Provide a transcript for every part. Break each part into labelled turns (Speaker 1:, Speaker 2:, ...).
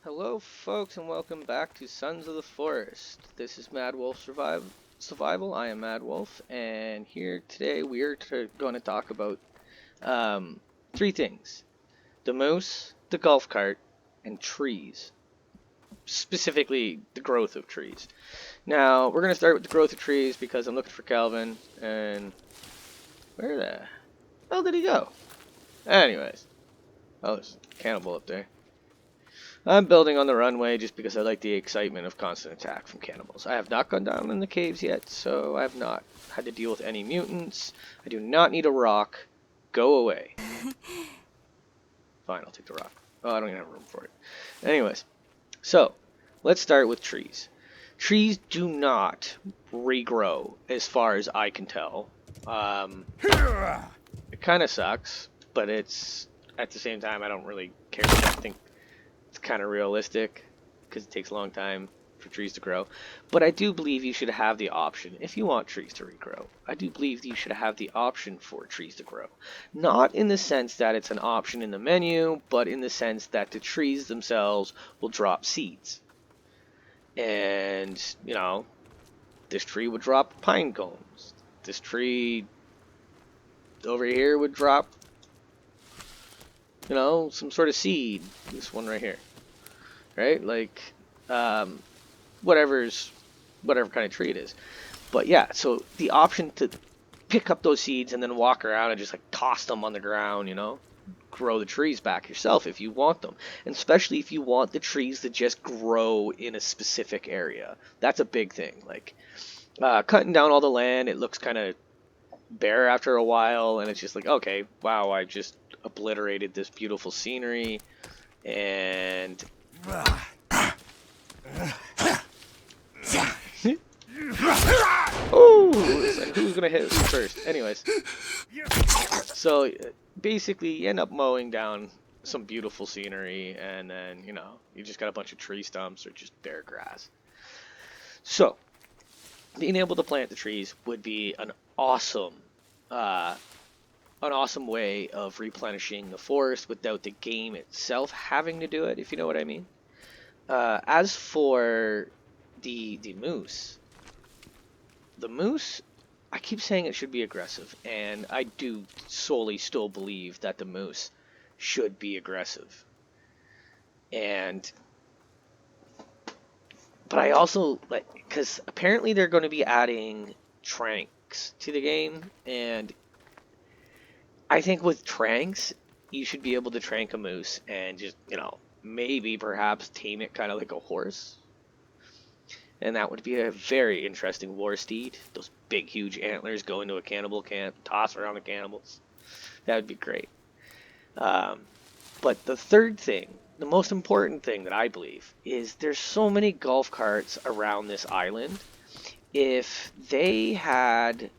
Speaker 1: Hello, folks, and welcome back to Sons of the Forest. This is Mad Wolf Survival. I am Mad Wolf, and here today we are going to talk about three things: the moose, the golf cart, and trees. Specifically, the growth of trees. Now, we're going to start with the growth of trees because I'm looking for Calvin, and where the hell did he go? Anyways, oh, there's a cannibal up there. I'm building on the runway just because I like the excitement of constant attack from cannibals. I have not gone down in the caves yet, so I have not had to deal with any mutants. I do not need a rock. Go away. Fine, I'll take the rock. Oh, I don't even have room for it. Anyways, so let's start with trees. Trees do not regrow as far as I can tell. It kind of sucks, but it's at the same time I don't really care. I think it's kind of realistic because it takes a long time for trees to grow. But I do believe you should have the option, if you want trees to regrow, I do believe you should have the option for trees to grow. Not in the sense that it's an option in the menu, but in the sense that the trees themselves will drop seeds. And, you know, this tree would drop pine cones. This tree over here would drop, you know, some sort of seed. This one right here. Right? Like, whatever kind of tree it is. But yeah, so the option to pick up those seeds and then walk around and just like toss them on the ground, you know, grow the trees back yourself if you want them. And especially if you want the trees to just grow in a specific area. That's a big thing. Like, cutting down all the land, it looks kind of bare after a while, and it's just like, okay, wow, I just obliterated this beautiful scenery, and oh, who's gonna hit who first? Anyways, so basically, you end up mowing down some beautiful scenery, and then you know you just got a bunch of tree stumps or just bare grass. So being able to plant the trees would be uh, an awesome way of replenishing the forest without the game itself having to do it, if you know what I mean. As for the moose, I keep saying it should be aggressive, and I do solely still believe that the moose should be aggressive. And but I also like because apparently they're going to be adding tranks to the game, and I think with tranks you should be able to trank a moose and just maybe perhaps tame it kind of like a horse. And that would be a very interesting war steed. Those big, huge antlers go into a cannibal camp, toss around the cannibals. That would be great. But the third thing, the most important thing that I believe, is there's so many golf carts around this island. If they had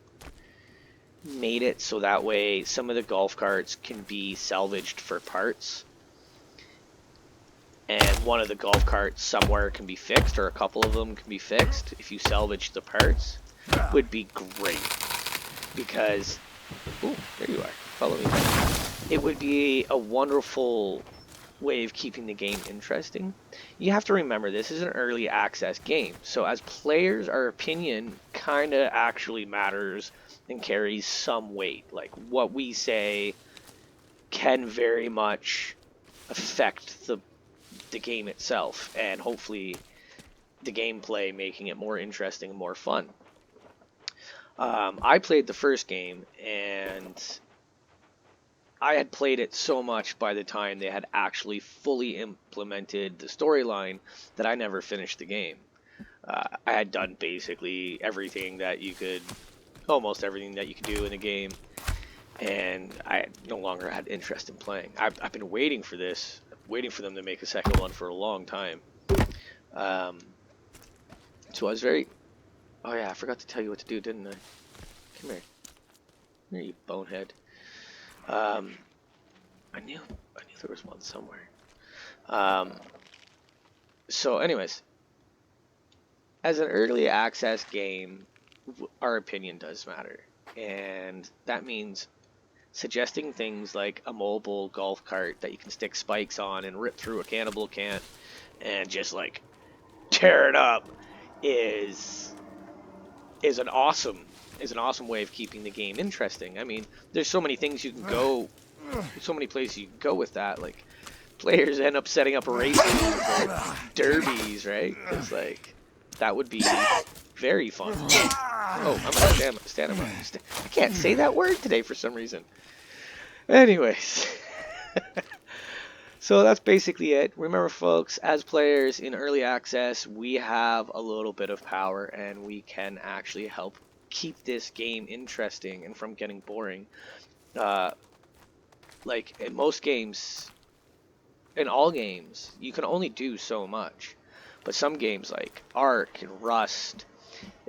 Speaker 1: made it so that way some of the golf carts can be salvaged for parts, and one of the golf carts somewhere can be fixed, or a couple of them can be fixed if you salvage the parts, would be great. Because, ooh, there you are, follow me. It would be a wonderful way of keeping the game interesting. You have to remember, this is an early access game, so as players, our opinion kind of actually matters and carries some weight. Like, what we say can very much affect the game itself, and hopefully the gameplay, making it more interesting and more fun. I played the first game, and I had played it so much by the time they had actually fully implemented the storyline that I never finished the game. I had done basically everything that you could, almost everything that you could do in a game, and I no longer had interest in playing. I've been waiting for this, waiting for them to make a second one for a long time. So I was very... Oh yeah, I forgot to tell you what to do, didn't I? Come here. Come here, you bonehead. I knew there was one somewhere. So anyways, as an early access game, our opinion does matter. And that means suggesting things like a mobile golf cart that you can stick spikes on and rip through a cannibal and just like tear it up is is an awesome is an awesome way of keeping the game interesting. I mean, there's so many things you can go, so many places you can go with that. Like players end up setting up races or derbies, right? Because like that would be very fun. Oh, I'm gonna stand him up. I can't say that word today for some reason. Anyways. So that's basically it. Remember, folks, as players in early access, we have a little bit of power and we can actually help keep this game interesting and from getting boring. Uh, like in most games, in all games, you can only do so much. But some games like Ark and Rust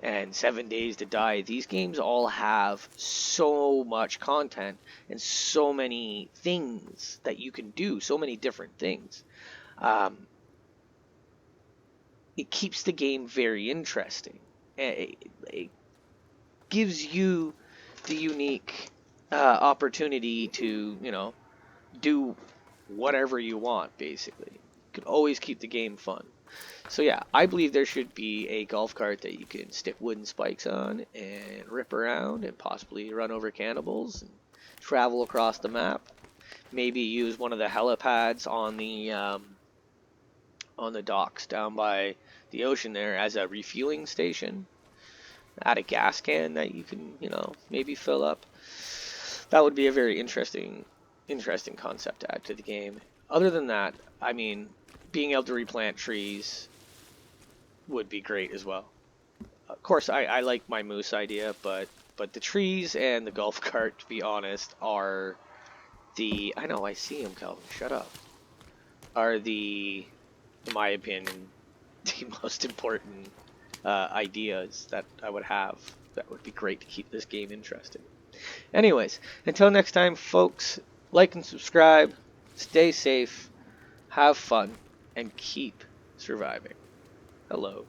Speaker 1: and 7 Days to Die, these games all have so much content and so many things that you can do, so many different things. Um, it keeps the game very interesting. It gives you the unique opportunity to, do whatever you want, basically. You can always keep the game fun. So yeah, I believe there should be a golf cart that you can stick wooden spikes on and rip around and possibly run over cannibals and travel across the map. Maybe use one of the helipads on the docks down by the ocean there as a refueling station. Add a gas can that you can, maybe fill up. That would be a very interesting concept to add to the game. Other than that, I mean, being able to replant trees would be great as well. Of course, I like my moose idea, but the trees and the golf cart, to be honest, are the I know I see him, Calvin. Shut up. Are in my opinion, the most important ideas that I would have. That would be great to keep this game interesting. Anyways, until next time, folks, like and subscribe, stay safe, have fun, and keep surviving. Hello.